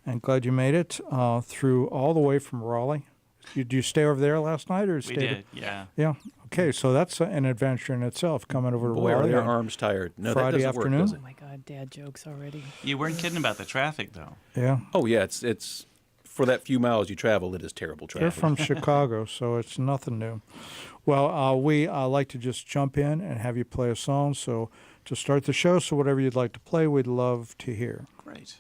and glad you made it through all the way from Raleigh. Did you stay over there last night, or We did, yeah. Yeah. Okay, so that's an adventure in itself, coming over to Boy, are Raleigh. their on arms tired. No, Friday that doesn't afternoon. work, does Oh it? my God, dad jokes already. You weren't kidding about the traffic, though. Yeah. Oh, yeah, it's for that few miles you travel, it is terrible They're traffic. from Chicago, so it's nothing new. Well, we like to just jump in and have you play a song. So to start the show, so whatever you'd like to play, we'd love to hear. Great.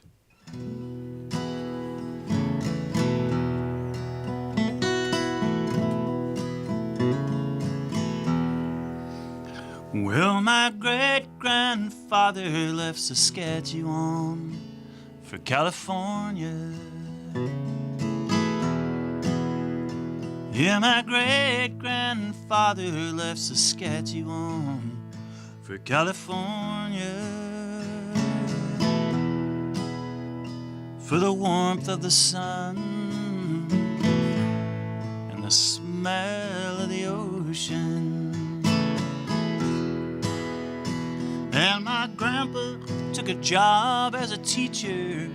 Well, my great-grandfather left Saskatchewan for California. Yeah, my great-grandfather left Saskatchewan for California. For the warmth of the sun and the smell of the ocean. And my grandpa took a job as a teacher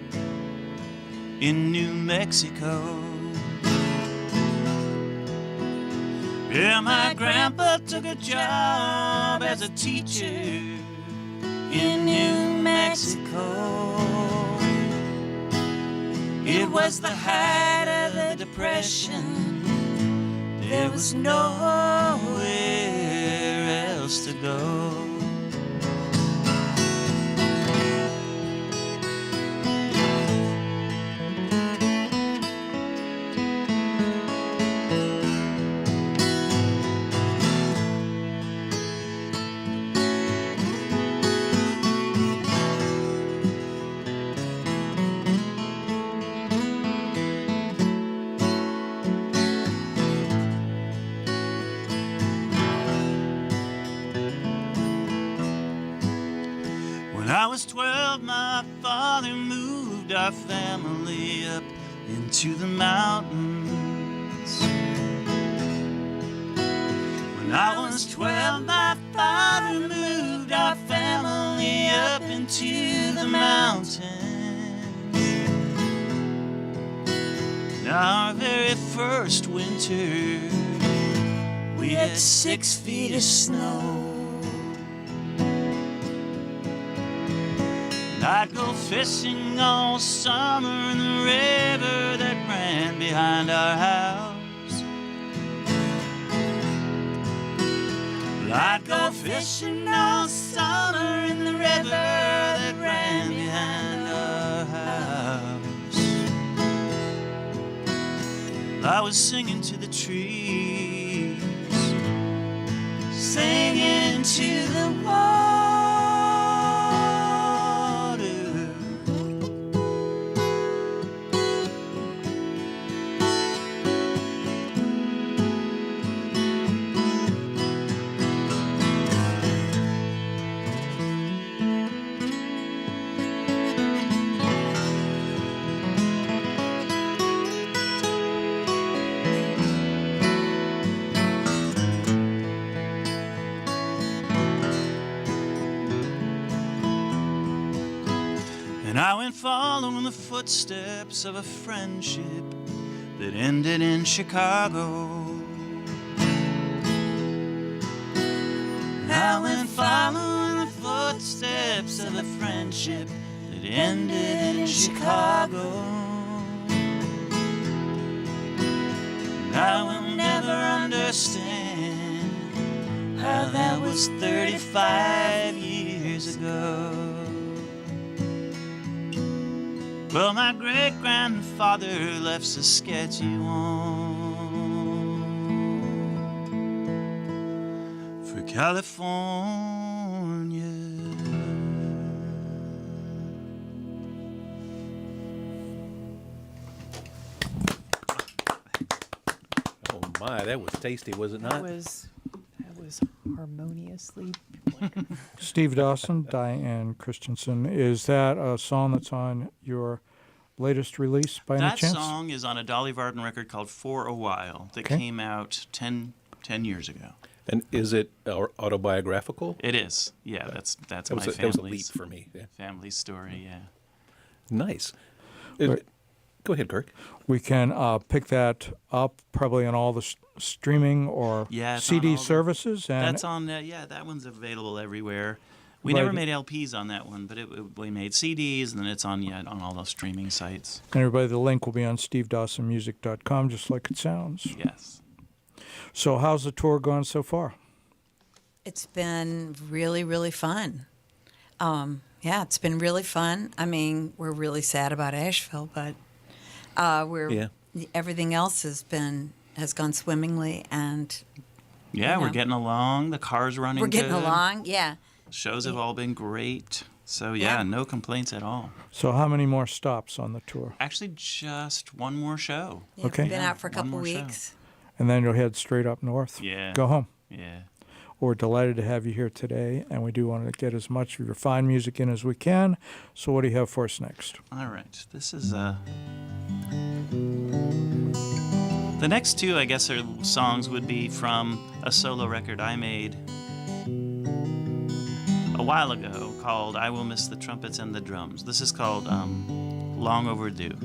in New Mexico. Yeah, my grandpa took a job as a teacher in New Mexico. It was the height of the Depression. There was nowhere else to go. When I was 12, my father moved our family up into the mountains. When I was 12, my father moved our family up into the mountains. And our very first winter, we had 6 feet of snow. I'd go fishing all summer in the river that ran behind our house. I'd go fishing all summer in the river that ran behind our house. I was singing to the trees, singing to the water. And I went following the footsteps of a friendship that ended in Chicago. And I went following the footsteps of a friendship that ended in Chicago. And I will never understand how that was 35 years ago. Well, my great-grandfather left Saskatchewan for California. Oh, my, that was tasty, was it not? That was harmoniously. Steve Dawson, Diane Christiansen. Is that a song that's on your latest release by any That chance? song is on a Dolly Varden record called For a While that Okay. came out 10 years ago. And is it autobiographical? It is. Yeah, that's That my was a leap family's for me. Yeah. family story, yeah. Nice. Right. Go ahead, Kirk. We can pick that up probably on all the streaming or Yeah, it's CD on all the- services. And That's on, that one's available everywhere. We Right. never made LPs on that one, but we made CDs, and then it's on all those streaming sites. everybody, the link will be on stevedawsonmusic.com, just like it sounds. Yes. So how's the tour gone so far? It's been really, really fun. It's been really fun. I mean, we're really sad about Asheville, but everything else has gone swimmingly, and Yeah, You we're know. getting along. The car's running we're getting good. along. Yeah. Shows have all been great. So, Yeah. no complaints at all. So how many more stops on the tour? Actually, just one more show. Yeah, Okay. We've been Yeah, out for a one couple more show. weeks. And then you'll head straight up north. Yeah. Go home. Yeah. We're delighted to have you here today, and we do want to get as much of your fine music in as we can. So what do you have for us next? All right. This is the next two, I guess, songs would be from a solo record I made a while ago called I Will Miss the Trumpets and the Drums. This is called Long Overdue.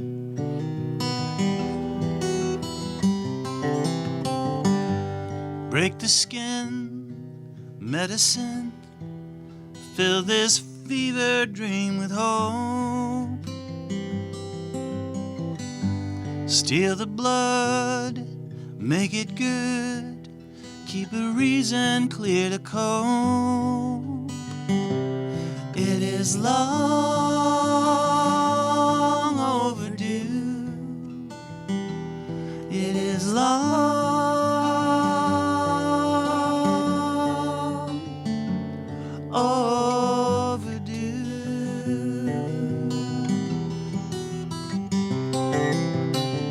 Break the skin, medicine, fill this fever dream with hope. Steal the blood, make it good, keep a reason clear to cope. It is long overdue. It is long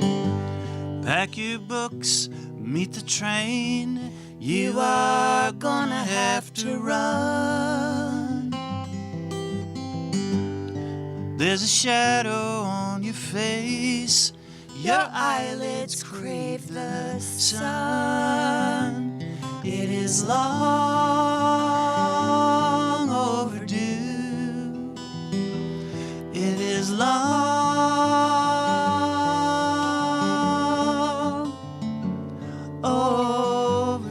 overdue. Pack your books, meet the train. You are gonna have to run. There's a shadow on your face. Your eyelids crave the sun. It is long overdue. It is long overdue.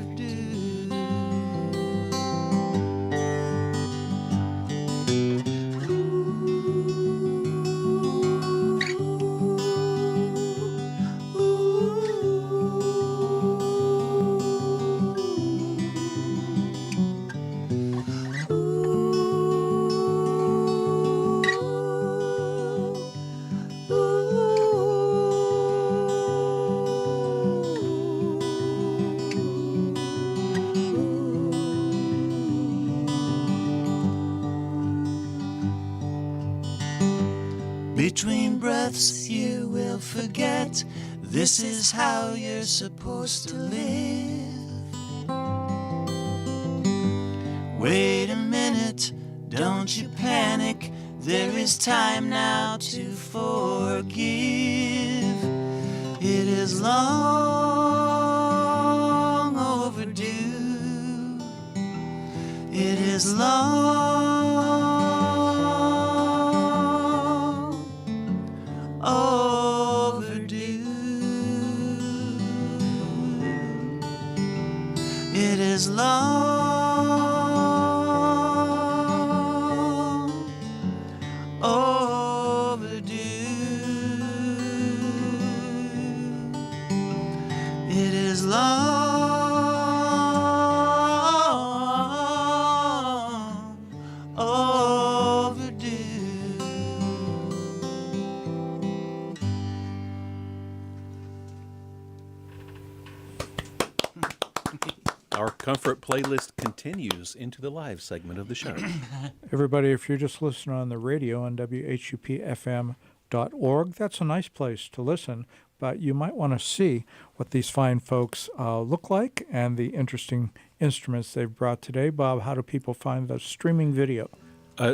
Between breaths you will forget. This is how you're supposed to live. Wait a minute, don't you panic. There is time now to forgive. It is long overdue. It is long overdue. It is long overdue. It is long overdue. Our comfort playlist continues into the live segment of the show. Everybody, if you're just listening on the radio on WHUPFM.org, that's a nice place to listen, but you might want to see what these fine folks look like and the interesting instruments they've brought today. Bob, how do people find the streaming video?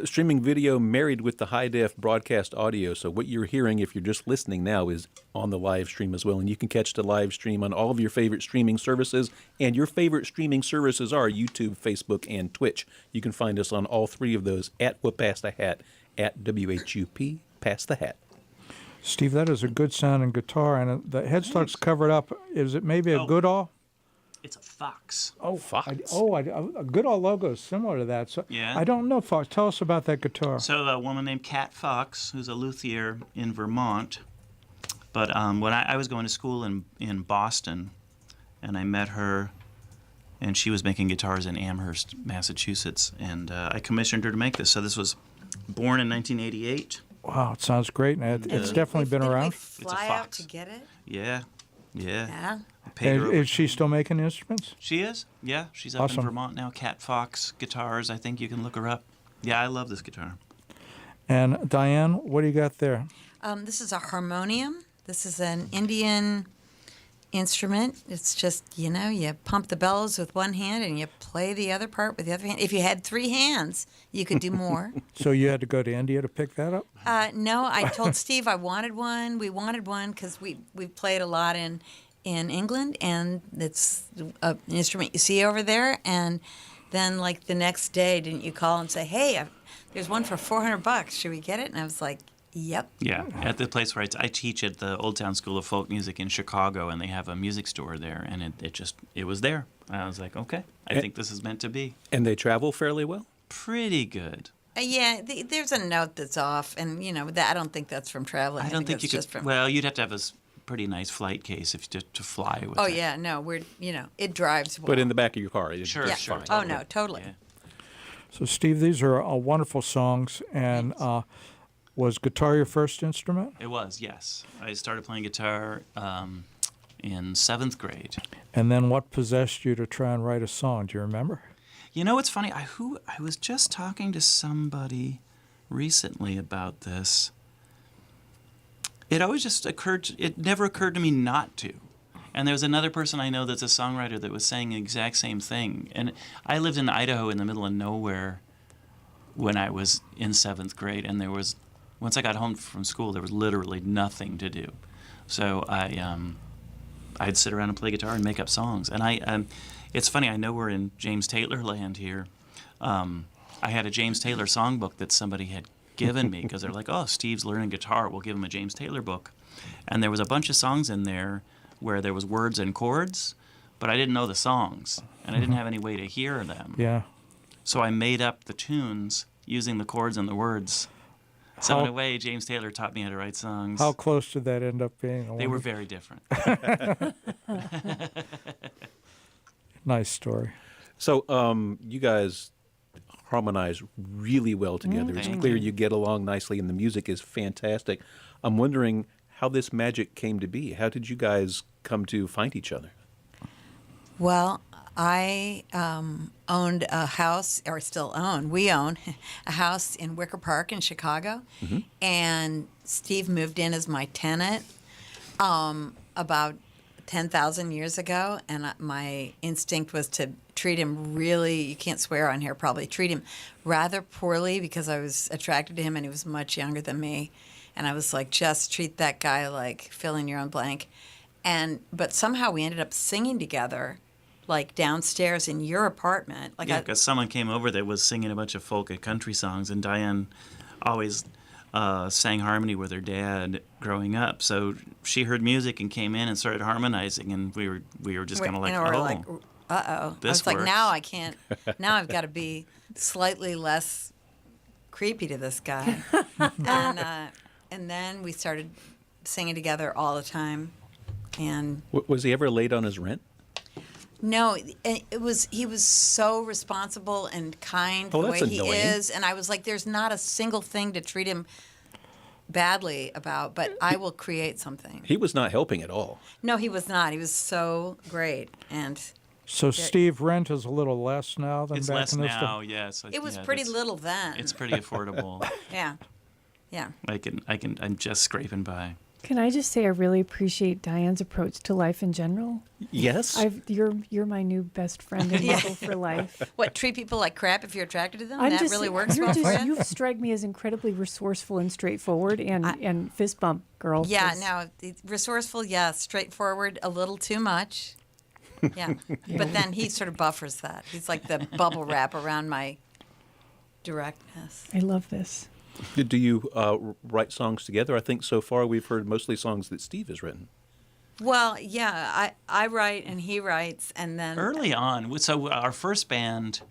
Streaming video married with the high-def broadcast audio. So what you're hearing, if you're just listening now, is on the live stream as well. And you can catch the live stream on all of your favorite streaming services. And your favorite streaming services are YouTube, Facebook, and Twitch. You can find us on all three of those at WHUP Pass the Hat, at WHUP Pass the Hat. Steve, that is a good sounding guitar, and the headstock's covered up. Is it maybe a Oh. Goodall? It's a Fox. Oh, Fox. A Goodall logo is similar to that. So Yeah. I don't know, Fox. Tell us about that guitar. So a woman named Kat Fox, who's a luthier in Vermont. But when I was going to school in Boston, and I met her, and she was making guitars in Amherst, Massachusetts, and I commissioned her to make this. So this was born in 1988. Wow, it sounds great, and it's definitely been Didn't around. we fly out Fox. to get it? Yeah. Yeah. I paid her And over. is she still making instruments? She is? Yeah, she's up Awesome. in Vermont now. Kat Fox Guitars, I think you can look her up. Yeah, I love this guitar. And Diane, what do you got there? This is a harmonium. This is an Indian instrument. It's just, you pump the bellows with one hand and you play the other part with the other hand. If you had 3 hands, you could do more. So you had to go to India to pick that up? No, I told Steve I wanted one. We wanted one because we played a lot in England, and it's an instrument you see over there. And then, like, the next day, didn't you call and say, hey, there's one for $400. Should we get it? And I was like, yep. Yeah, at the place where I teach at the Old Town School of Folk Music in Chicago, and they have a music store there, and it was there. And I was like, okay, I think this is meant to be. And they travel fairly well? Pretty good. Yeah, there's a note that's off, and that I don't think that's from traveling. I don't think you that's could. just from. Well, you'd have to have a pretty nice flight case if to fly with. Oh it. yeah, no, it drives well. But in the back of your car, it's Sure, yeah. sure. fine. Oh no, totally. Yeah. So, Steve, these are wonderful songs. And was guitar your first instrument? It was, yes. I started playing guitar in 7th grade. And then what possessed you to try and write a song? Do you remember? You know what's funny? I was just talking to somebody recently about this. It always just it never occurred to me not to. And there was another person I know that's a songwriter that was saying the exact same thing. And I lived in Idaho in the middle of nowhere when I was in 7th grade, and once I got home from school, there was literally nothing to do. So I'd sit around and play guitar and make up songs. And it's funny, I know we're in James Taylor land here. I had a James Taylor songbook that somebody had given me because they're like, oh, Steve's learning guitar, we'll give him a James Taylor book. And there was a bunch of songs in there where there was words and chords, but I didn't know the songs, and I didn't have any way to hear them. Yeah. So I made up the tunes using the chords and the words. So in a way, James Taylor taught me how to write songs. How close did that end up being? I They were wonder? very different. Nice story. So you guys harmonize really well together. It's Thank clear you. you get along nicely, and the music is fantastic. I'm wondering how this magic came to be. How did you guys come to find each other? Well, I owned a house, or still own. We own a house in Wicker Park in Chicago, and Steve moved in as my tenant about 10,000 years ago, and my instinct was to treat him really, you can't swear on here probably, treat him rather poorly because I was attracted to him and he was much younger than me. And I was like, just treat that guy like fill in your own blank. But somehow we ended up singing together, like downstairs in your apartment. Like Yeah, because someone came over that was singing a bunch of folk and country songs, and Diane always sang harmony with her dad growing up. So she heard music and came in and started harmonizing, and we were just kind of like, we're oh, like, uh-oh. I this was like, works. now I can't, now I've got to be slightly less creepy to this guy. And then we started singing together all the time. And Was he ever late on his rent? no, he was so responsible and kind Oh, the way that's he annoying. is. And I was like, there's not a single thing to treat him badly about, but I will create something. He was not helping at all. No, he was not. He was so great. And So, Steve, rent is a little less now than it's back less in this now, yes. it was pretty little then. It's pretty affordable. Yeah. Yeah. I'm just scraping by. Can I just say I really appreciate Diane's approach to life in general? Yes. You're my new best friend and Yeah. model for life. What, treat people like crap if you're attracted to them? I'm That just, really works you're well just, for you? you strike me as incredibly resourceful and straightforward and fist bump girl. Yeah, 'cause- no, resourceful, yeah, straightforward, a little too much. Yeah. But then he sort of buffers that. He's like the bubble wrap around my directness. I love this. Do you write songs together? I think so far we've heard mostly songs that Steve has written. Well, yeah, I write and he writes, and then Early on, so our first band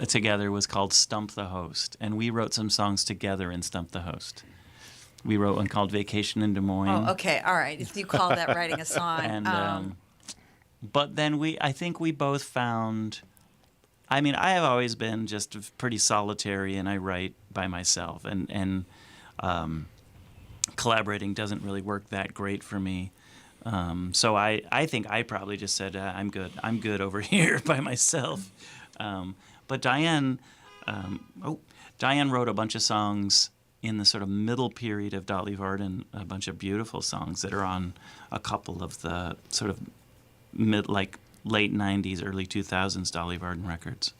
together was called Stump the Host, and we wrote some songs together in Stump the Host. We wrote one called Vacation in Des Moines. Oh, okay, all right. If you call that writing a song, And but then I think we both found. I mean, I have always been just pretty solitary, and I write by myself, and collaborating doesn't really work that great for me. So I think I probably just said I'm good over here by myself. But Diane wrote a bunch of songs in the sort of middle period of Dolly Varden, a bunch of beautiful songs that are on a couple of the sort of late 90s, early 2000s Dolly Varden records.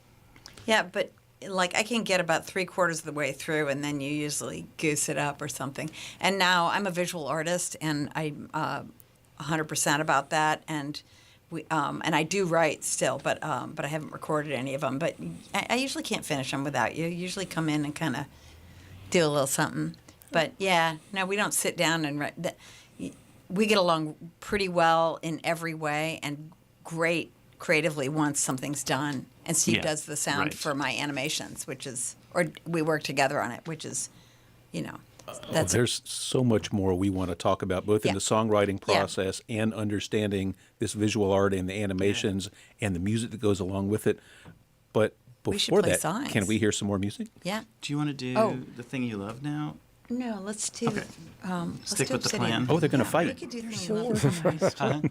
yeah, but like I can get about 3/4 of the way through, and then you usually goose it up or something. And now I'm a visual artist, and I'm 100% about that. And and I do write still, but I haven't recorded any of them. But I usually can't finish them without you. Usually come in and kind of do a little something. But yeah, no, we don't sit down and write. We get along pretty well in every way, and great creatively once something's done. And Steve does the sound right. for my animations, or we work together on it, which is, that's There's so much more we want to talk about, both in Yeah. the songwriting Yeah. process and understanding this visual art and the animations and the music that goes along with it. But We should before play that, songs. can we hear some more music? yeah. Do you want to do Oh. The Thing You Love now? No, let's do. Okay. Let's Stick do with the Obsidian. plan. Oh, they're going to We fight. could do the So Thing You Love. organized. Huh?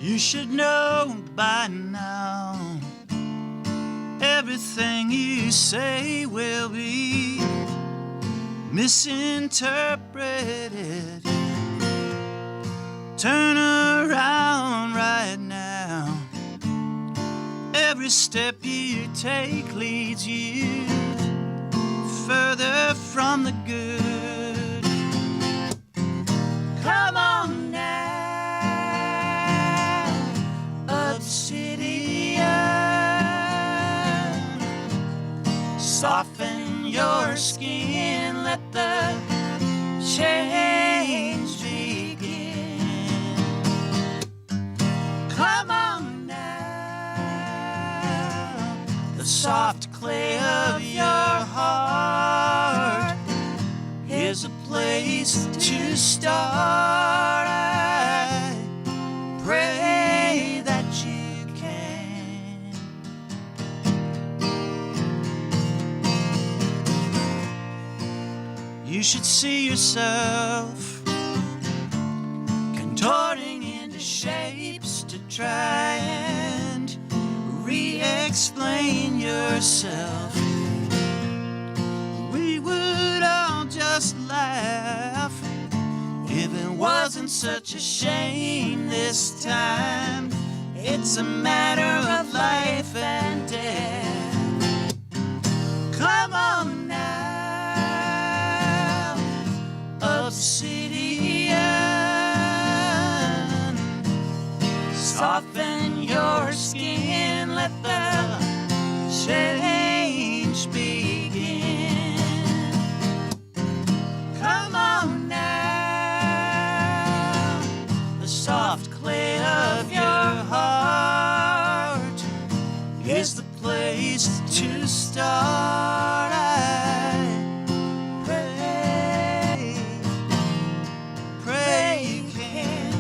You should know by now everything you say will be misinterpreted. Turn around right now. Every step you take leads you further from the good. Come on now, Obsidian. Soften your skin, let the change begin. Come on now, the soft clay of your heart is a place to start. I pray that you can. You should see yourself contorting into shapes to try and re-explain yourself. We would all just laugh if it wasn't such a shame this time. It's a matter of life and death. Come on now, Obsidian. Soften your skin, let the change begin. Come on now, the soft clay of your heart is the place to start. I pray you can.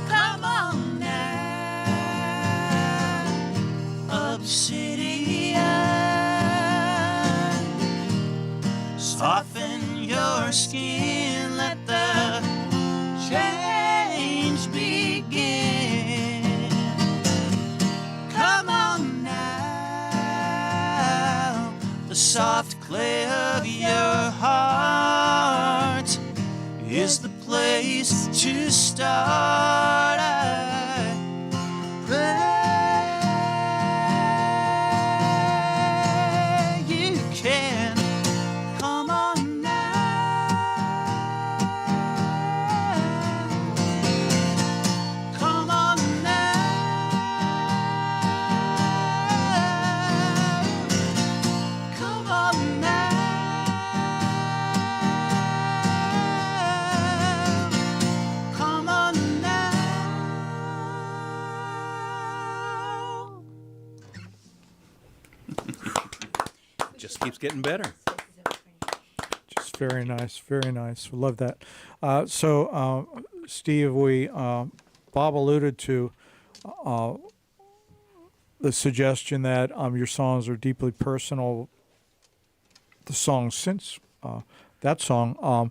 Come on now, Obsidian. Soften your skin, let the change begin. Come on now, the soft play of your heart is the place to start. I pray you can come on now. Come on now. Come on now. Come on now. Just keeps getting better. Just very nice, very nice. Love that. Steve, Bob alluded to the suggestion that your songs are deeply personal. The songs since that song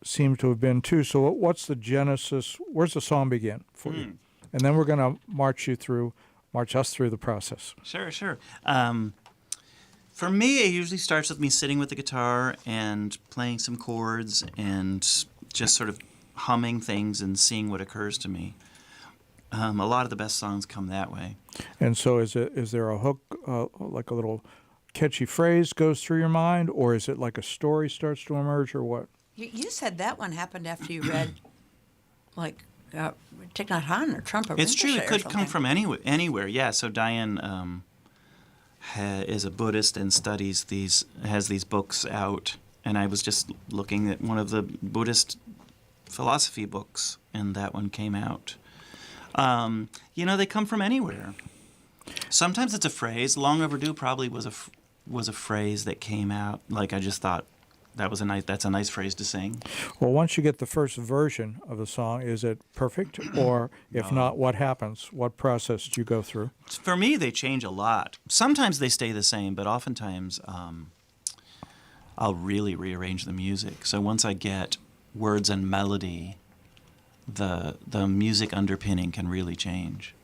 seem to have been too. So what's the genesis? Where's the song begin for you? And then we're going to march us through the process. Sure. For me, it usually starts with me sitting with the guitar and playing some chords and just sort of humming things and seeing what occurs to me. A lot of the best songs come that way. And so is there a hook, like a little catchy phrase goes through your mind, or is it like a story starts to emerge, or what? You said that one happened after you read, like, Thich Nhat Hanh or Trump. It's true. It could come from anywhere. Yeah. So Diane is a Buddhist and has these books out, and I was just looking at one of the Buddhist philosophy books, and that one came out. They come from anywhere. Sometimes it's a phrase. Long Overdue probably was a phrase that came out. Like, I just thought that's a nice phrase to sing. Well, once you get the first version of the song, is it perfect? Or if not, what happens? What process do you go through? For me, they change a lot. Sometimes they stay the same, but oftentimes I'll really rearrange the music. So once I get words and melody, the music underpinning can really change.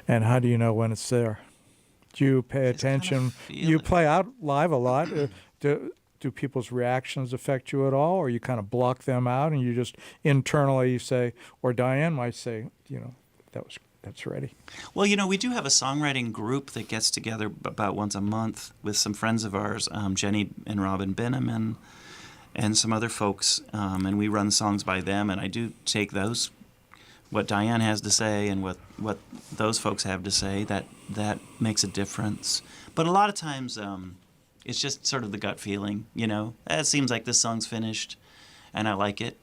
And how do you know when it's there? Do you pay attention? You play out live a lot. Do people's reactions affect you at all, or you kind of block them out and you just internally say, or Diane might say, that's ready? Well, we do have a songwriting group that gets together about once a month with some friends of ours, Jenny and Robin Benham and some other folks, and we run songs by them, and I do take what Diane has to say and what those folks have to say, that makes a difference. But a lot of times it's just sort of the gut feeling, It seems like this song's finished, and I like it.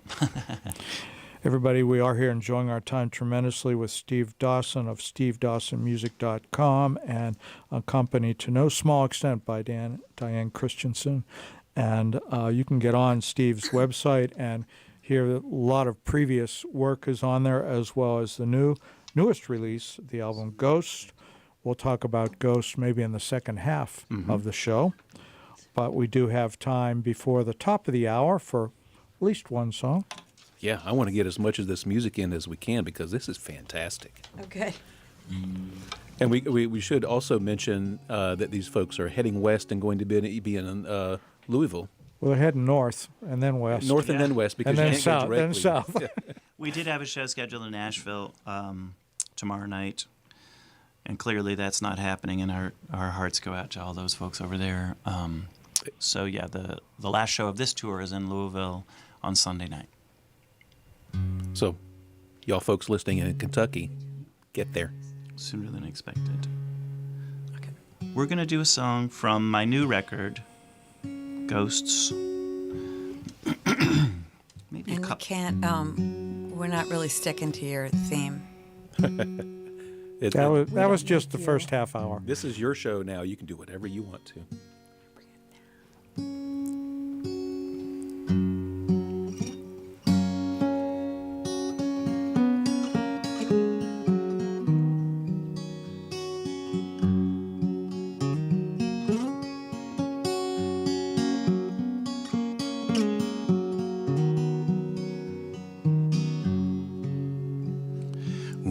Everybody, we are here enjoying our time tremendously with Steve Dawson of stevedawsonmusic.com, and accompanied to no small extent by Diane Christiansen. And you can get on Steve's website and hear a lot of previous work is on there, as well as the newest release, the album Ghost. We'll talk about Ghost maybe in the second half of the show. But we do have time before the top of the hour for at least one song. Yeah, I want to get as much of this music in as we can because this is fantastic. Okay. And we should also mention that these folks are heading west and going to be in Louisville. Well, they're heading north and then west. North and then west because and then you can't south. go Then directly. south. We did have a show scheduled in Nashville tomorrow night, and clearly that's not happening, and our hearts go out to all those folks over there. So yeah, the last show of this tour is in Louisville on Sunday night. So, y'all folks listening in Kentucky, get there. Sooner than expected. Okay. We're going to do a song from my new record, Ghosts. Maybe And we can't, we're not really sticking to your theme. That was just the first half hour. This is your show now. You can do whatever you want to.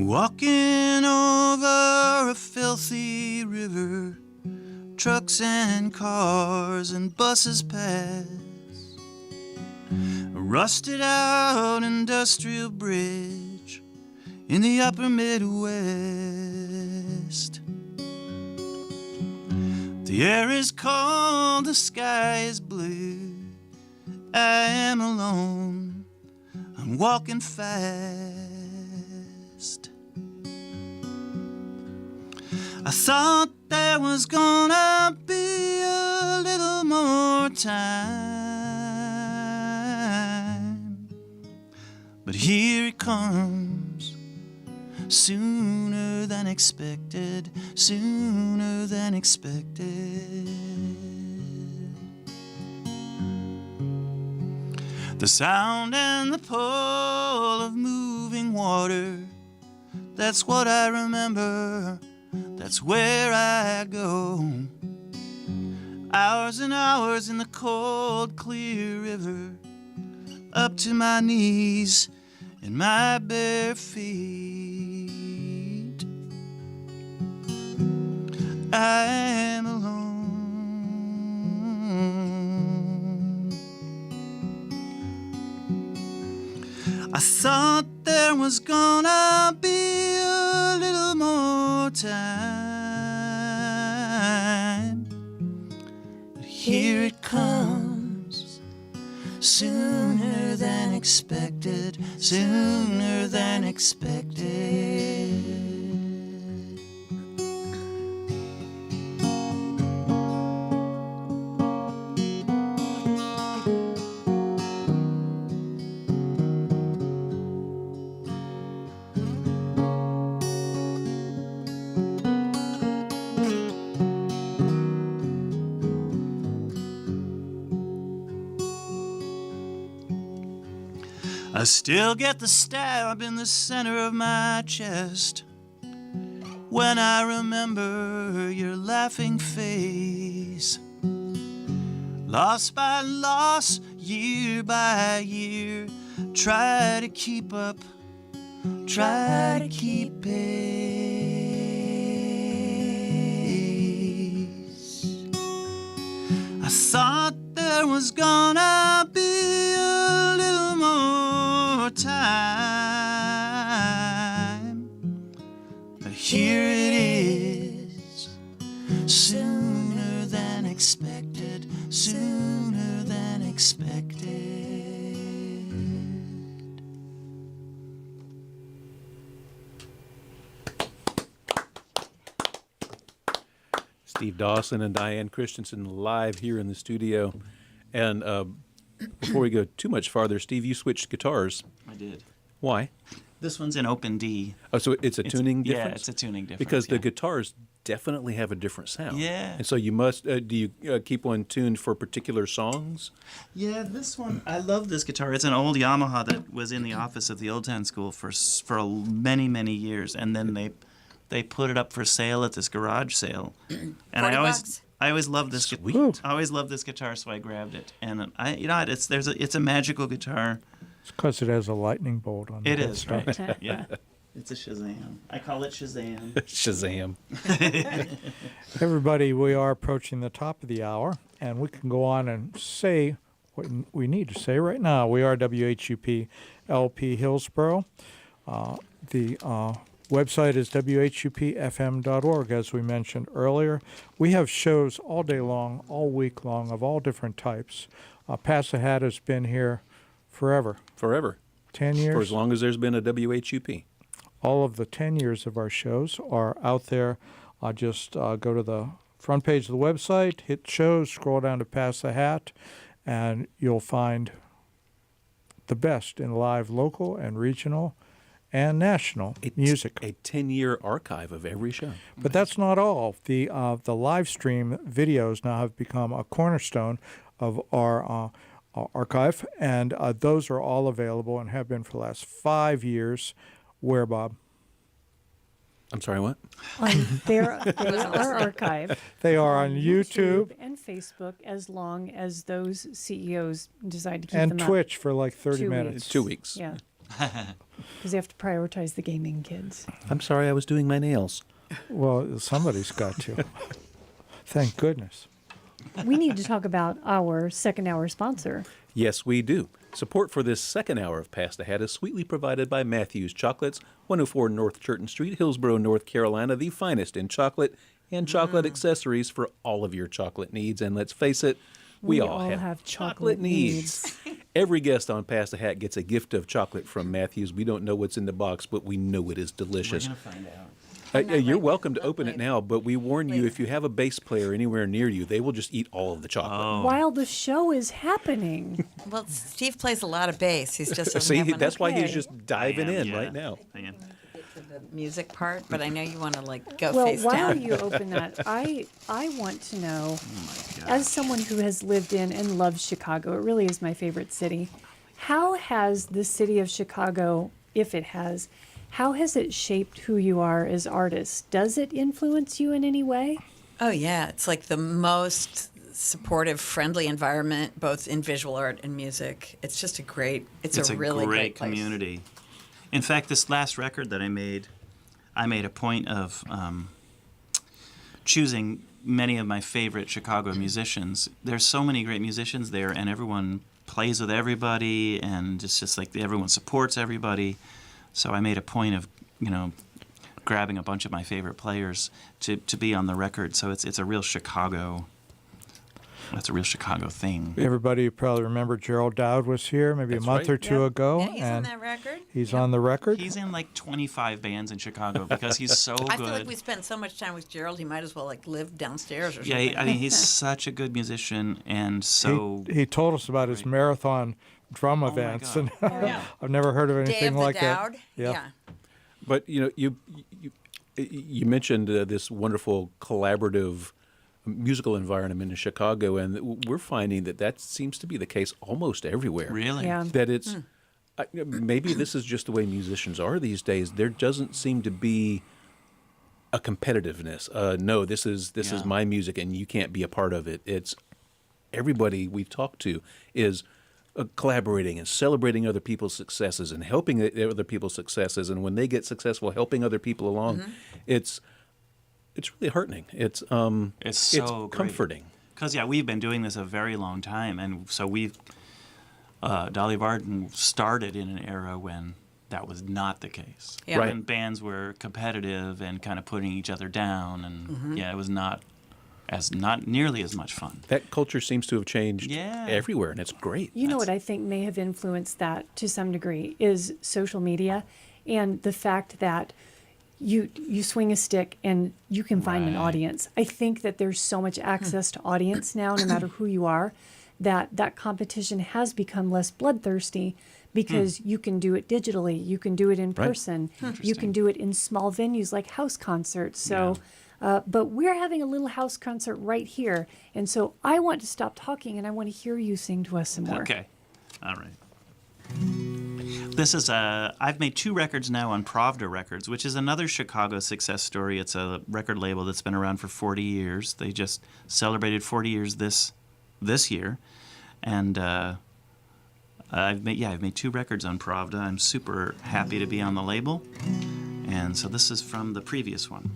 Walking over a filthy river, trucks and cars and buses pass. A rusted out industrial bridge in the upper Midwest. The air is cold, the sky is blue. I am alone, I'm walking fast. I thought there was gonna be a little more time, but here it comes, sooner than expected, sooner than expected. The sound and the pull of moving water, that's what I remember, that's where I go. Hours and hours in the cold, clear river, up to my knees in my bare feet. I am alone. I thought there was gonna be a little more time, but here it comes, sooner than expected, sooner than expected. I still get the stab in the center of my chest when I remember your laughing face. Loss by loss, year by year, try to keep up, try to keep pace. I thought there was gonna be a little more time, but here it is, sooner than expected, sooner than expected. Steve Dawson and Diane Christiansen live here in the studio. And before we go too much farther, Steve, you switched guitars. I did. Why? This one's in open D. Oh, so it's a tuning difference? Yeah, it's a tuning difference. Because yeah. the guitars definitely have a different sound. Yeah. And so you must, do you keep one tuned for particular songs? Yeah, this one, I love this guitar. It's an old Yamaha that was in the office of the Old Town School for many, many years. And then they put it up for sale at this garage sale. And $40. I always loved this guitar. I always loved this guitar, so I grabbed it. And it's a magical guitar. It's because it has a lightning bolt on it. It is, right? Yeah. It's a Shazam. I call it Shazam. Shazam. Everybody, we are approaching the top of the hour, and we can go on and say what we need to say right now. We are WHUP LP Hillsboro. The website is whupfm.org, as we mentioned earlier. We have shows all day long, all week long, of all different types. Pass the Hat has been here forever. Forever. 10 years. For as long as there's been a WHUP. All of the 10 years of our shows are out there. Just go to the front page of the website, hit shows, scroll down to Pass the Hat, and you'll find the best in live local and regional and national music. A 10-year archive of every show. But that's not all. The live stream videos now have become a cornerstone of our archive, and those are all available and have been for the last 5 years. Where, Bob? I'm sorry, what? They are archived. They are on YouTube and Facebook, as long as those CEOs decide to keep and them Twitch for like 30 2 minutes. It's 2 weeks. Yeah. Because they have to prioritize the gaming kids. I'm sorry, I was doing my nails. Well, somebody's got to. Thank goodness. We need to talk about our second hour sponsor. Yes, we do. Support for this second hour of Past the Hat is sweetly provided by Matthews Chocolates, 104 North Churton Street, Hillsborough, North Carolina, the finest in chocolate and chocolate accessories for all of your chocolate needs. And let's face it, we all have chocolate needs. Every guest on Past the Hat gets a gift of chocolate from Matthews. We don't know what's in the box, but we know it is delicious. We're going to find out. You're welcome to open it now, but we warn you, if you have a bass player anywhere near you, they will just eat all of the chocolate. While the show is happening. Well, Steve plays a lot of bass. He's just doesn't See, have one. that's why he's Okay. just diving Diane, in yeah. right now. Diane. The music part, but I know you want to go Well, face while down. you open that, I want to know, Oh, my God. as someone who has lived in and loves Chicago, it really is my favorite city. How has the city of Chicago, if it has, how has it shaped who you are as artists? Does it influence you in any way? Oh yeah, it's like the most supportive, friendly environment, both in visual art and music. It's just a great. It's a really great place. community. In fact, this last record that I made a point of choosing many of my favorite Chicago musicians. There's so many great musicians there, and everyone plays with everybody, and it's just like everyone supports everybody. So I made a point of, grabbing a bunch of my favorite players to be on the record. So it's a real Chicago. That's a real Chicago thing. Everybody probably remember Gerald Dowd was here maybe That's a month right. or two ago. Yeah, he's on and that record. He's Yep. on the record. He's in like 25 bands in Chicago because he's so good. I feel like we spent so much time with Gerald. He might as well live downstairs or Yeah, something. I mean, he's such a good musician, and so he told us about his marathon drum my events, God. and I've never heard of Day anything of the like Dowd. that. Yeah. Yeah. But you mentioned this wonderful collaborative musical environment in Chicago, and we're finding that seems to be the case almost everywhere. really. Yeah. That it's maybe this is just the way musicians are these days. There doesn't seem to be a competitiveness. No, this is Yeah. my music, and you can't be a part of it. It's everybody we've talked to is collaborating and celebrating other people's successes and helping other people's successes, and when they get successful, helping other people along. It's really heartening. It's so great. comforting. Because we've been doing this a very long time, and so we've Dolly Varden started in an era when that was not the case. Yeah. Right. When bands were competitive and kind of putting each other down, and it was not nearly as much fun. That culture seems to have changed Yeah. everywhere, and it's great. You know what I think may have influenced that to some degree is social media and the fact that you swing a stick and you can find an Right. audience. I think that there's so much access to audience now, no matter who you are, that competition has become less bloodthirsty because you can do it digitally, you can do it in Right. person, you Interesting. can do it in small venues like house concerts. So. But we're having a little house concert right here. And so I want to stop talking and I want to hear you sing to us some more. Okay. All right. This is I've made 2 records now on Pravda Records, which is another Chicago success story. It's a record label that's been around for 40 years. They just celebrated 40 years this year. And I've made 2 records on Pravda. I'm super happy to be on the label. And so this is from the previous one.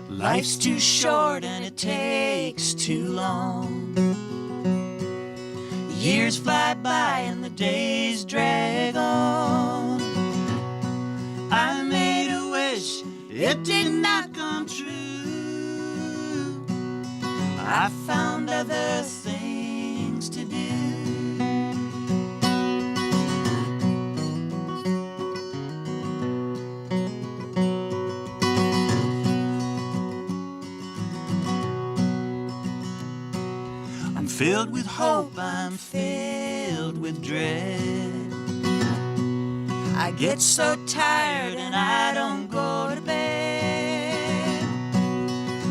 Life's too short and it takes too long. Years fly by and the days drag on. I made a wish, it did not come true. I found other things to do. I'm filled with hope, I'm filled with dread. I get so tired and I don't go to bed.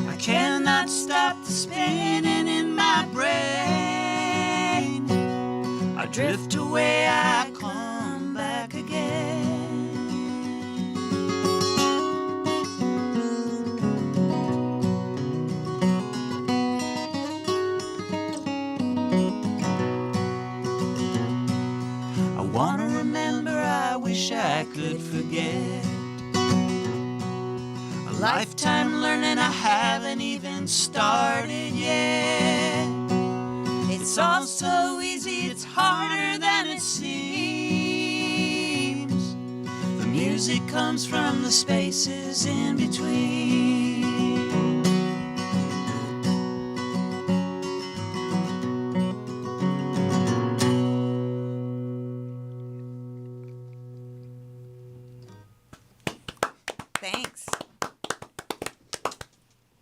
I cannot stop the spinning in my brain. I drift away, I come back again. haven't even started yet. It's all so easy, it's harder than it seems. The music comes from the spaces in between. Thanks.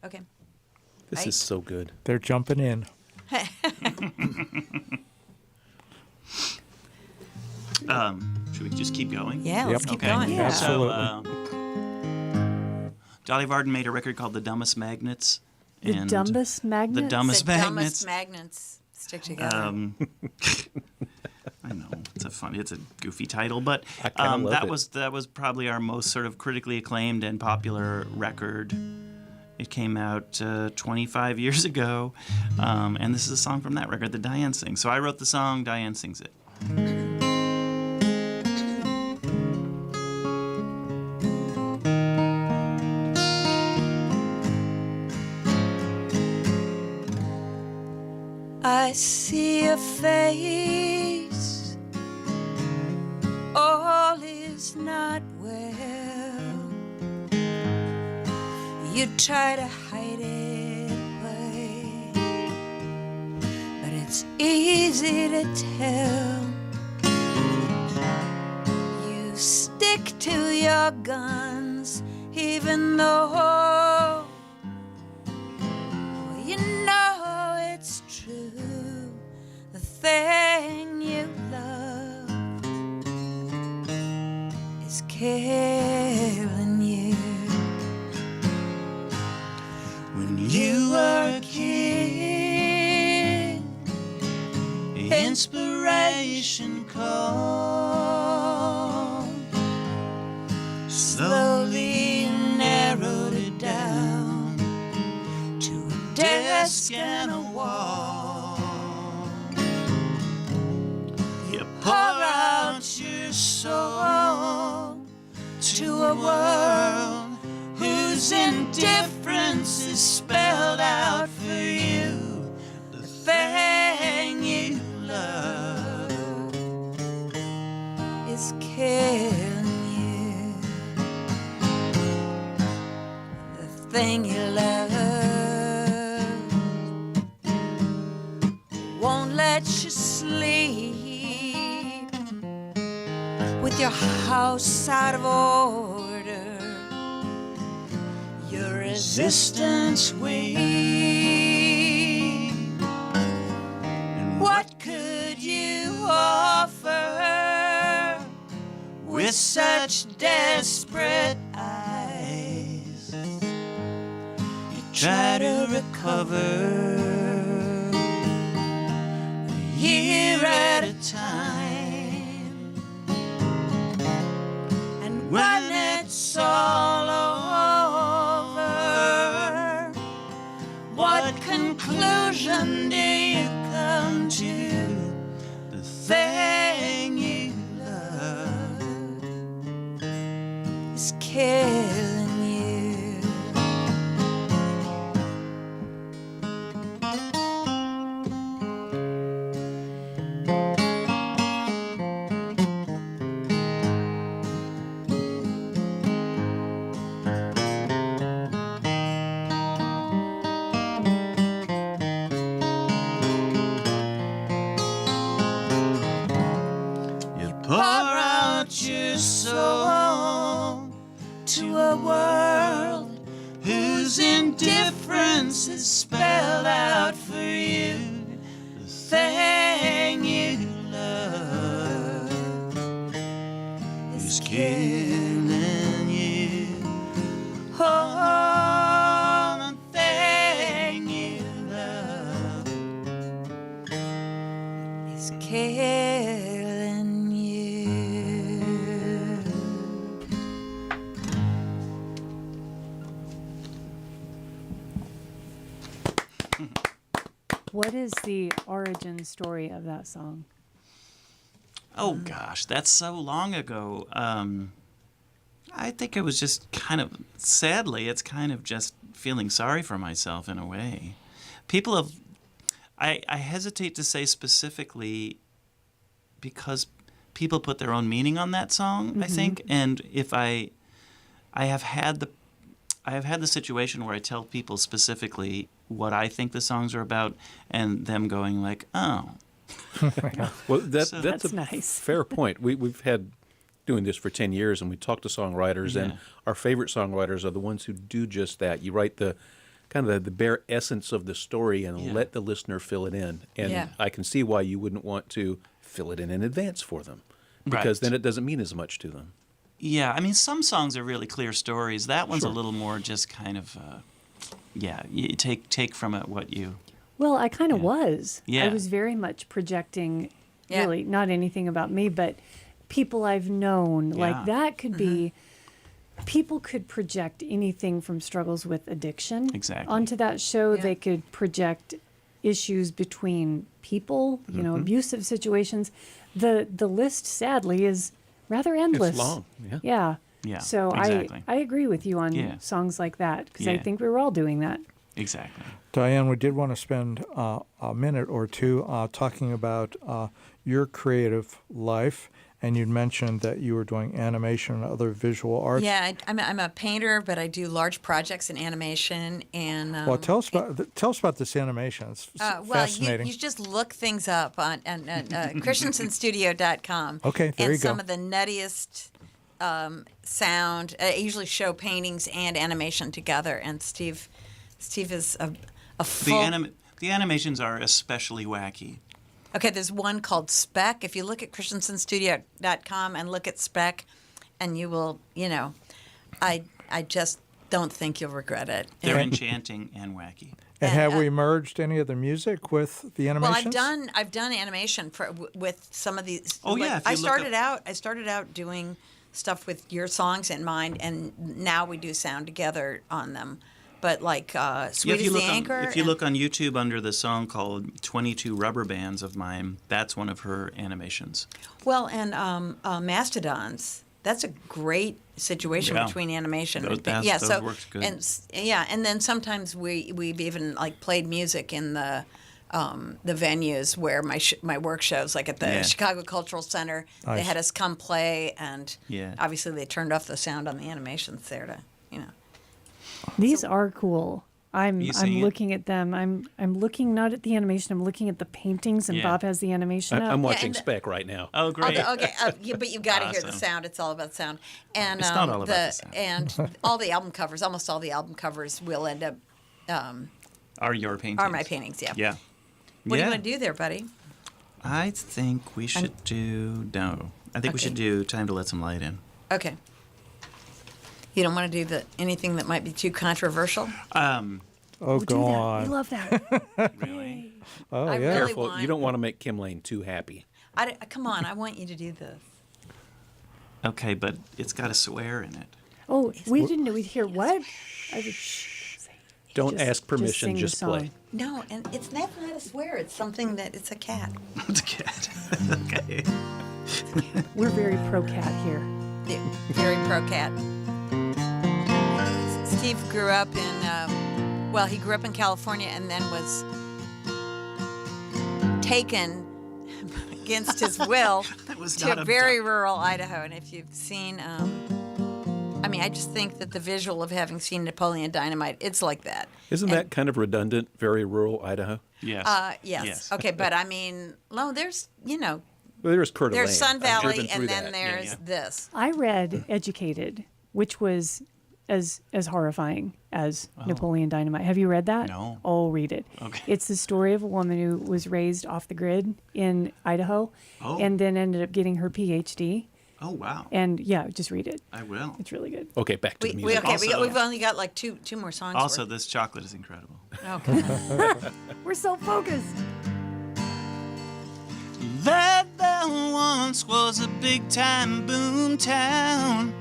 Okay. This is so good. They're jumping in. Should we just keep going? Yeah, let's Yep. keep Okay. going. Yeah. Absolutely. So, Dolly Varden made a record called The Dumbest Magnets. The and dumbest magnets? The dumbest The magnets. dumbest magnets stick together. I know it's a goofy title, but I kinda love that it. that was probably our most sort of critically acclaimed and popular record. It came out 25 years ago, and this is a song from that record that Diane sings. So I wrote the song, Diane sings it. I see a face, all is not well. You try to hide it away, but it's easy to tell. You stick to your guns, even though you know it's true. The thing you love is killing you. When you were a kid, inspiration called, slowly narrowed it down to a desk and a wall. You pour out your soul to a world whose indifference is spelled out for you. The thing you love is killing you. The thing you love won't let you sleep with your house out of order, your resistance weak. And what could you offer with such desperate eyes? You try to recover a year at a time, and when it's all over, what conclusion do you come to? The thing you love is killing you. You pour out your soul to a world whose indifference is spelled out for you. The thing you love is killing you. Oh, the thing you love is killing you. What is the origin story of that song? Oh gosh, that's so long ago. I think it was just kind of, sadly, it's kind of just feeling sorry for myself in a way. People have, I hesitate to say specifically because people put their own meaning on that song, I think. And if I have had the situation where I tell people specifically what I think the songs are about, and them going like, "Oh." Well, That's that's a nice. fair point. We've had doing this for 10 years, and we talk to songwriters, and our favorite songwriters are the ones who do just that. You write the kind of the bare essence of the story and let the listener fill it in. And I can see why you wouldn't want to fill it in advance for them, because then it doesn't mean as much to them. Yeah, I mean, some songs are really clear stories. That one's a little more just kind of, you take from it what you... Well, I kind of was. Yeah. I was very much projecting, really, not anything about me, but people I've known. Yeah. Like that could be, people could project anything from struggles with addiction onto that show. Yeah. They could project issues between people, you know, abusive situations. The list, sadly, is rather endless. It's long, Yeah. Yeah, So exactly. I agree with you on songs like that, because I think we were all doing that. Exactly. Diane, we did want to spend a minute or two talking about your creative life, and you'd mentioned that you were doing animation and other visual arts. Yeah, I'm a painter, but I do large projects in animation. And Well, tell us about this animation. It's fascinating. You just look things up on christiansenstudio.com. Okay, there and you go. some of the nuttiest sound. I usually show paintings and animation together, and Steve is a full... The animations are especially wacky. Okay, there's one called Spec. If you look at christiansenstudio.com and look at Spec, and you will, I just don't think you'll regret it. They're enchanting and wacky. And have we merged any of the music with the animations? Well, I've done animation with some of these. Oh, yeah, if you I look started out doing stuff with your songs in mind, and now we do sound together on them. But like Sweet as the Anchor. If you look on YouTube under the song called 22 Rubber Bands of mine, that's one of her animations. Well, and Mastodons. That's a great situation between animation and those worked good. And then sometimes we've even like played music in the venues where my work shows, like at the Chicago Cultural Center. Nice. They had us come play, and Yeah. obviously they turned off the sound on the animations there to, These are cool. I'm You seeing it? looking at them. I'm looking not at the animation. I'm looking at the paintings, and Yeah. Bob has the animation up. I'm watching and- Spec right now. Oh, great. Okay, but you've got to hear the Awesome. sound. It's all about sound. And It's not all about the sound. And all the album covers, almost all the album covers will end up Are your paintings? are my paintings. Yeah. Yeah. What do you want to do there, buddy? I think we should I think we should do Time to Let Some Light In. Okay. You don't want to do anything that might be too controversial? Oh, We'll do go that. on. We love that. Really? Oh, I yeah. really Careful, want- you don't want to make Kim Lane too happy. Come on, I want you to do this. Okay, but it's got a swear in it. Oh, we didn't. We hear what? I just, Don't Just- ask permission, sing the just play. song. No, and it's not a swear. It's something that it's a cat. It's a cat. Okay. We're very pro cat here. Yeah, very pro cat. Steve grew up he grew up in California and then was taken against his will That was to not a very rural Idaho. And if you've seen, I just think that the visual of having seen Napoleon Dynamite, it's like that. Isn't that kind of redundant? Very rural Idaho. Yes. Yes. Okay, but no, there's, Well, there's Coeur d'Alene. there's Sun I've Valley driven through and then that. there's this. I read Educated, which was as horrifying as Napoleon Dynamite. Have you read that? No. Oh, read it. Okay. It's the story of a woman who was raised off the grid in Idaho, and then ended up getting her PhD. Oh, wow. And just read it. I will. It's really good. Okay, back to the music. Also- We've only got like two more songs. Also, worth. this chocolate is incredible. Okay. We're so focused. That there once was a big-time boom town.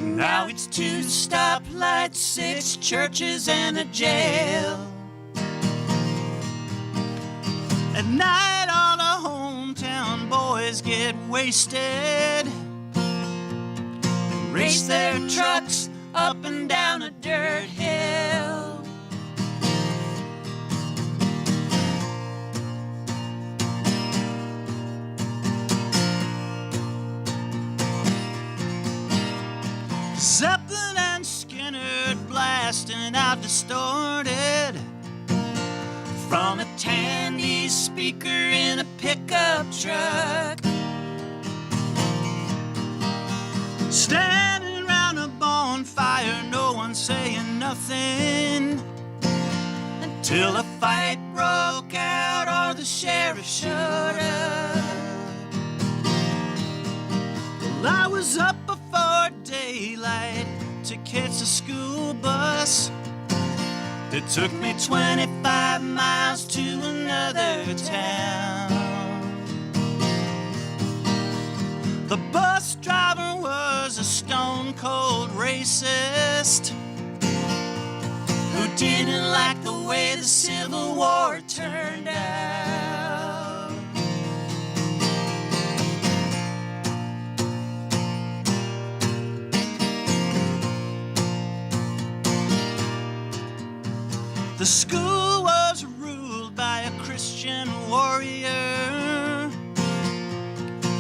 Now it's 2 stoplights, 6 churches, and a jail. At night, all the hometown boys get wasted and race their trucks up and down a dirt hill. Zeppelin and Skinner blasting out distorted from a Tandy speaker in a pickup truck. Standing round a bonfire, no one saying nothing, until a fight broke out or the sheriff showed up. Well, I was up before daylight to catch a school bus that took me 25 miles to another town. The bus driver was a stone-cold racist who didn't like the way the Civil War turned out. The school was ruled by a Christian warrior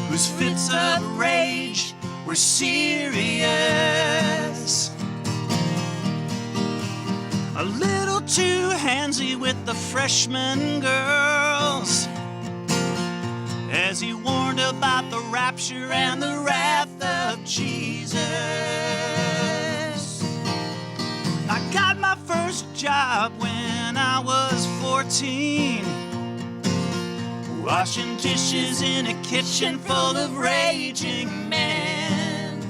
whose fits of rage were serious. A little too handsy with the freshman girls, as he warned about the rapture and the wrath of Jesus. I got my first job when I was 14, washing dishes in a kitchen full of raging men.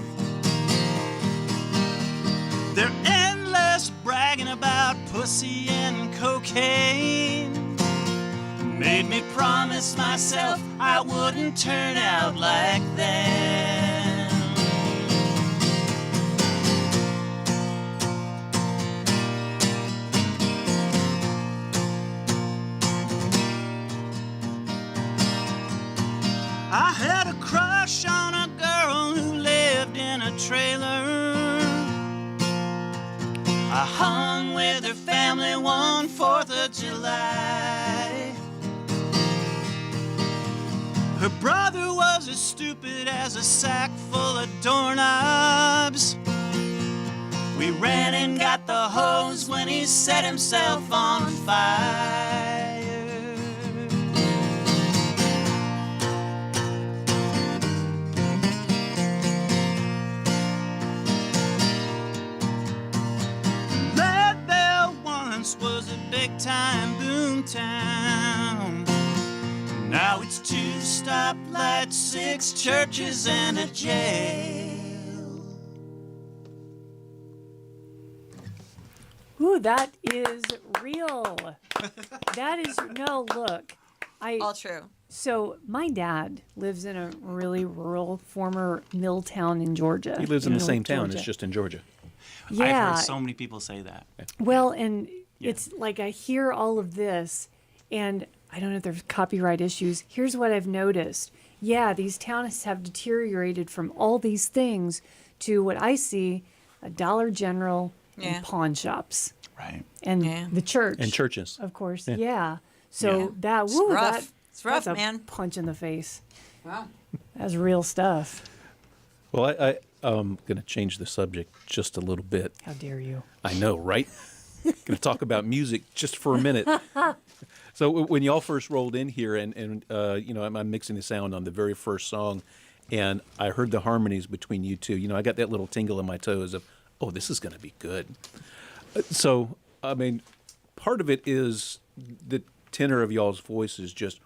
They're endless bragging about pussy and cocaine made me promise myself I wouldn't turn out like them. I had a crush on a girl who lived in a trailer. I hung with her family one 4th of July. Her brother was as stupid as a sack full of doorknobs. We ran and got the hose when he set himself on fire. Was a big-time boomtown. Now it's 2 stoplights, 6 churches, and a jail. Ooh, that is real. That is no look. All true. So my dad lives in a really rural former mill town in Georgia. He lives in the North same town. Georgia. It's just in Georgia. Yeah. I've heard so many people say that. Well, and it's like I hear all of this, and I don't know if there's copyright issues. Here's what I've noticed. Yeah, these towns have deteriorated from all these things to what I see, a Dollar General Yeah. and pawn shops. Right. And Yeah. the church. And churches. Of course, Yeah. yeah. So Yeah. that, It's woo, rough. It's rough, that's a man. punch in the face. Wow. That's real stuff. Well, I'm going to change the subject just a little bit. How dare you? I know, right? Going to talk about music just for a minute. So when y'all first rolled in here, and you know, I'm mixing the sound on the very first song, and I heard the harmonies between you two. You know, I got that little tingle in my toes of, oh, this is going to be good. So, I mean, part of it is the tenor of y'all's voices just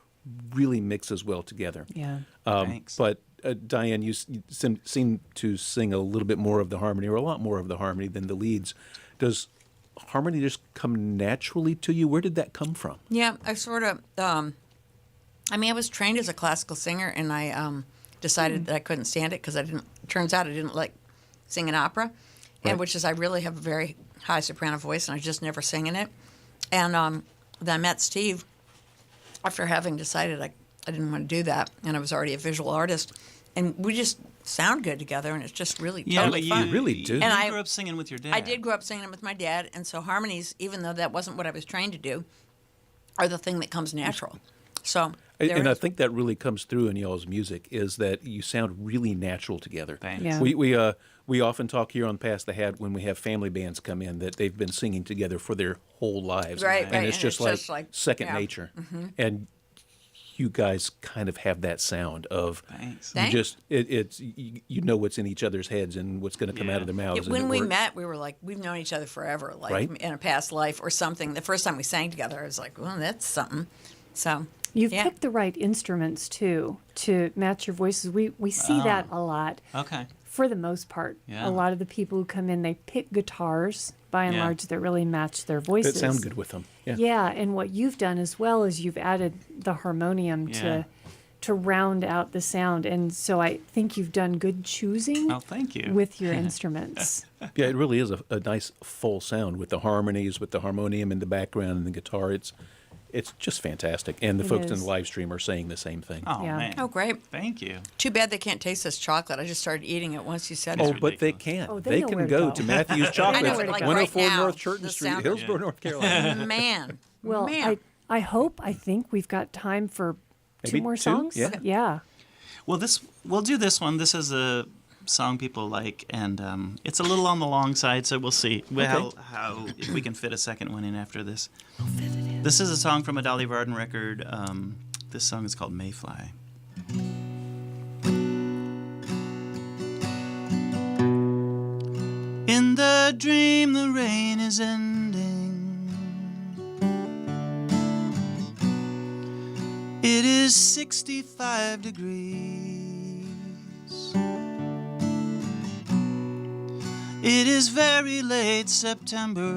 really mixes well together. Yeah. Thanks. But Diane, you seem to sing a little bit more of the harmony, or a lot more of the harmony than the leads. Does harmony just come naturally to you? Where did that come from? Yeah, I sort of, I was trained as a classical singer, and I decided that I couldn't stand it because turns out I didn't like singing opera, Right. and which is I really have a very high soprano voice, and I just never sang in it. And then I met Steve after having decided I didn't want to do that, and I was already a visual artist, and we just sound good together, and it's just really Yeah, totally but fun. You really do. You And grew up singing with your dad. I did grow up singing with my dad, and so harmonies, even though that wasn't what I was trained to do, are the thing that comes natural. So there And it I is. think that really comes through in y'all's music is that you sound really natural together. Thanks. Yeah. We often talk here on Pass the Hat when we have family bands come in that they've been singing together for their whole lives. Right, And right, it's and just it's like just like- second yeah. nature. And you guys kind of have that sound of Thanks. you Thanks. just it's you know what's in each other's heads and what's going to come out of their mouths. and When it we works. met, we were like, we've known each other forever, like Right. in a past life or something. The first time we sang together, I was like, well, that's something. So You've yeah. picked the right instruments too to match your voices. We see that a lot. Okay. For the most part, Yeah. a lot of the people who come in, they pick guitars by and Yeah. large that really match their voices. That sound good with them. Yeah. Yeah, and what you've done as well is you've added the harmonium Yeah. to round out the sound, and so I think you've done good choosing Oh, thank you. with your instruments. Yeah, it really is a nice full sound with the harmonies, with the harmonium in the background and the guitar. It's just fantastic. And the It folks in is. the live stream are saying the same thing. Oh, Yeah. man. Oh, great. Thank you. Too bad they can't taste this chocolate. I just started eating it once you said Oh, it. but they ridiculous. can. Oh, they they know can where to go go. to Matthew's I know, Chocolates, but like 104 right now, North Churton the Street, sound- Hillsborough, North Carolina. Man. Well, Man. I think we've got time for Maybe two more two? songs. Yeah. Yeah. Well, we'll do this one. This is a song people like, and it's a little on the long side, so we'll see how if we can fit a second one in after this. I'll fit it in. This is a song from a Dolly Varden record. This song is called Mayfly. In the dream, the rain is ending. It is 65 degrees. It is very late September.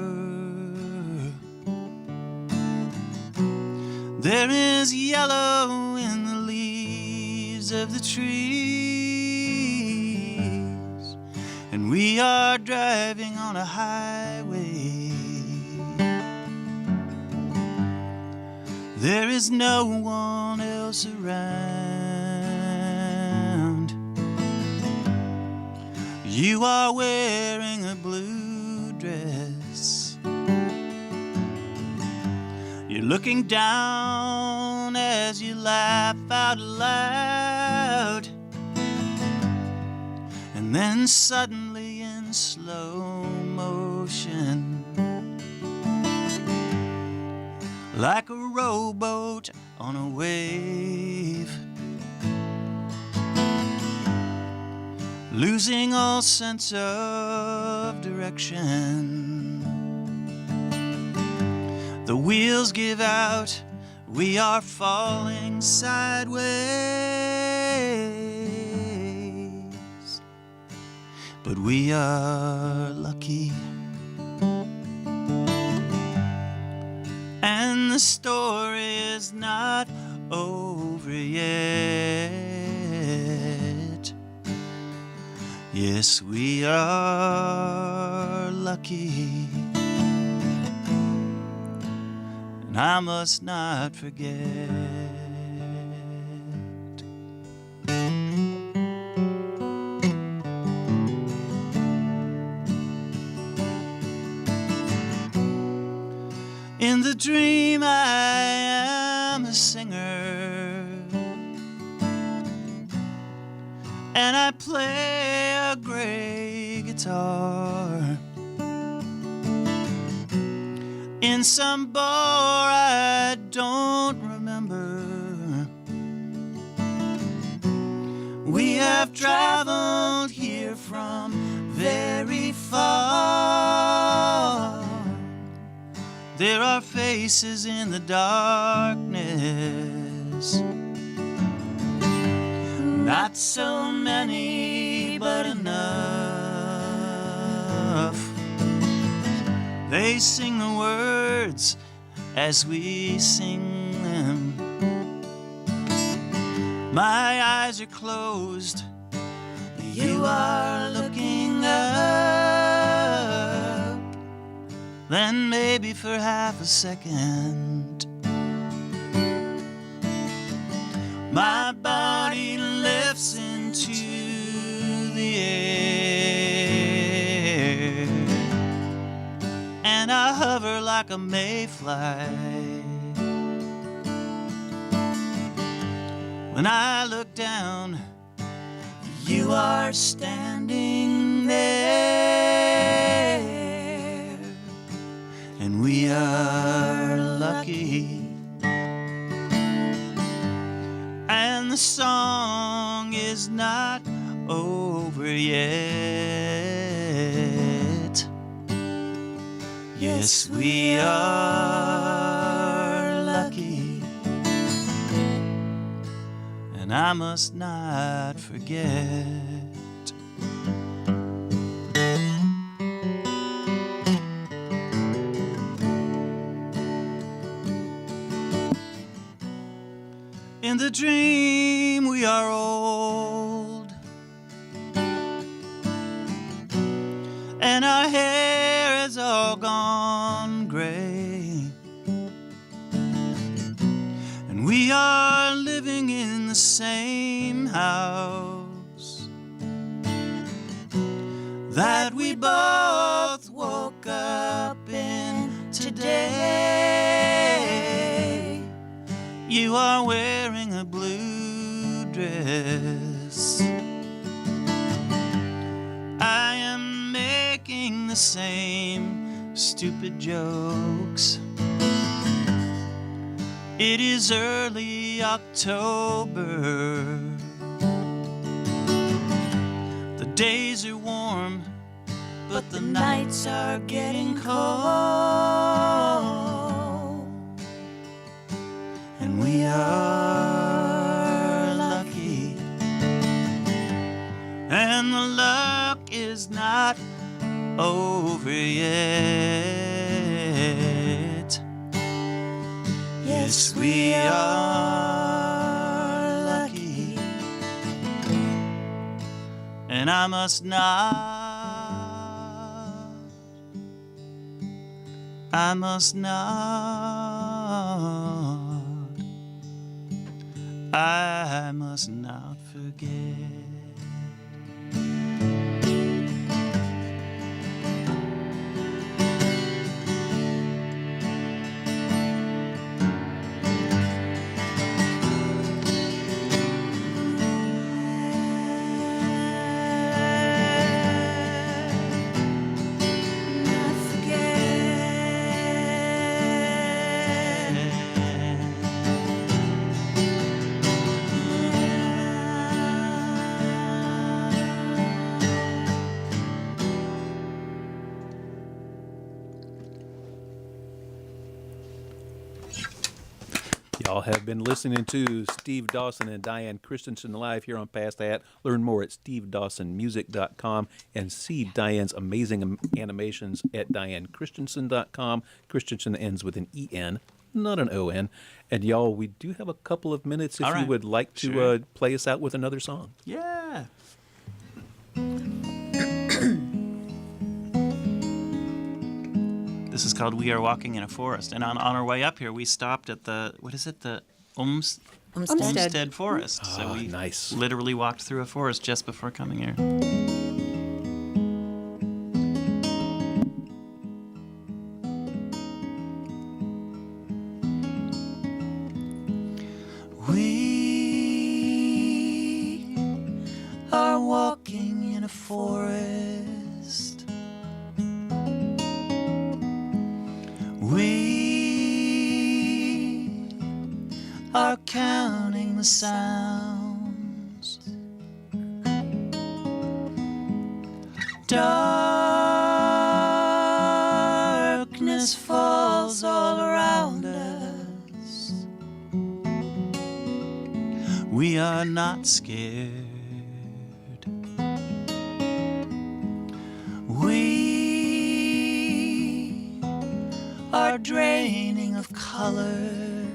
There is yellow in the leaves of the trees, and we are driving on a highway. There is no one else around. You are wearing a blue dress. You're looking down as you laugh out loud. And then suddenly in slow motion, like a rowboat on a wave, losing all sense of direction. The wheels give out, we are falling sideways, but we are lucky. And the story is not over yet. Yes, we are lucky, and I must not forget. In the dream I am a singer, and I play a gray guitar in some bar I don't remember. We have traveled here from very far. There are faces in the darkness, not so many, but enough. They sing the words as we sing them. My eyes are closed, you are looking up. Then maybe for half a second, my body lifts into like a mayfly. When I look down, you are standing there, and we are lucky. And the song is not over yet. Yes, we are lucky, and I must not forget. In the dream we are old, and our hair is all gone gray, and we are living in the same house that we both woke up in today. You are wearing a blue dress, I am making the same stupid jokes. It is early October, the days are warm, but the nights are getting cold, and we are lucky, and the luck is not over yet. Yes, we are lucky, and I must not, I must not forget. Y'all have been listening to Steve Dawson and Diane Christiansen live here on Past That. Learn more at stevedawsonmusic.com and see Diane's amazing animations at dianechristiansen.com. Christiansen ends with an E-N, not an O-N. And y'all, we do have a couple of minutes if All right. you would like to Sure. play us out with another song. Yeah. This is called We Are Walking in a Forest. And on our way up here, we stopped at the, what is it, the Olmsted Forest. So we nice. literally walked through a forest just before coming here. We are walking in a forest. We are counting the sounds. Darkness falls all around us. We are not scared. We are draining of color.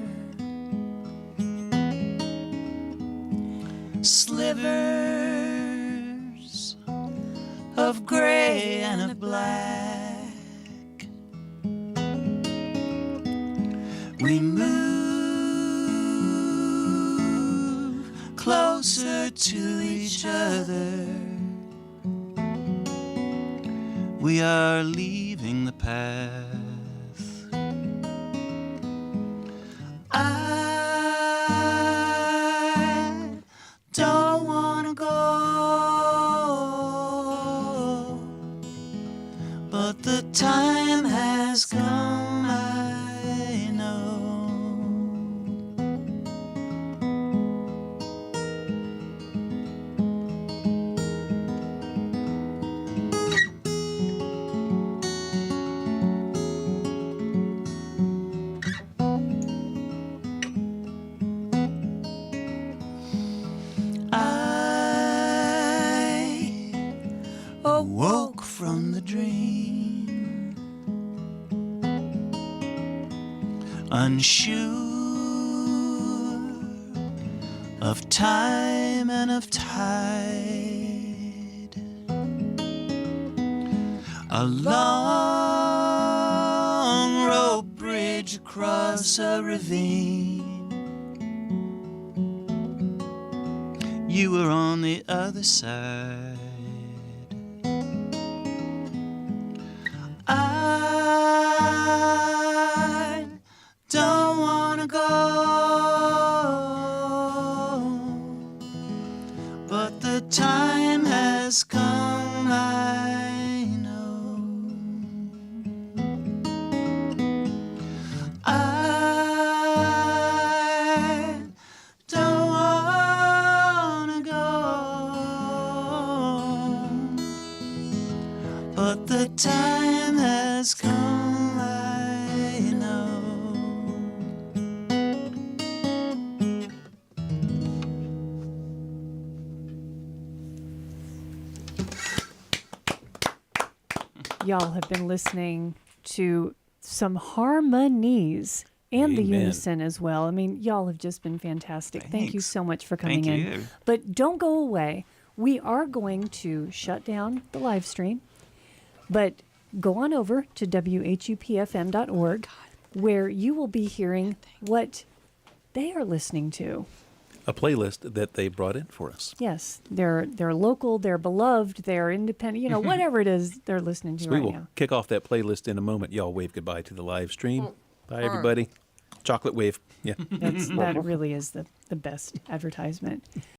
Slivers of gray and of black. We move closer to each other. We are leaving the path. unsure of time and of tide. A long rope bridge across a ravine. You were on the other side. I don't wanna go, but the time has come, I know. I don't wanna go, but the time has come, I know. Y'all have been listening to some harmonies and the Amen. unison as well. I mean, y'all have just been fantastic. Thank you Thanks. so much for coming Thank in. you. But don't go away. We are going to shut down the live stream, but go on over to WHUPFM.org where you will be hearing what they are listening to. A playlist that they brought in for us. Yes, they're local, they're beloved, they're independent, you know, whatever it is they're listening to So we right will now. kick off that playlist in a moment. Y'all wave goodbye to the live stream. Bye, everybody. Chocolate wave. Yeah. That really is the best advertisement.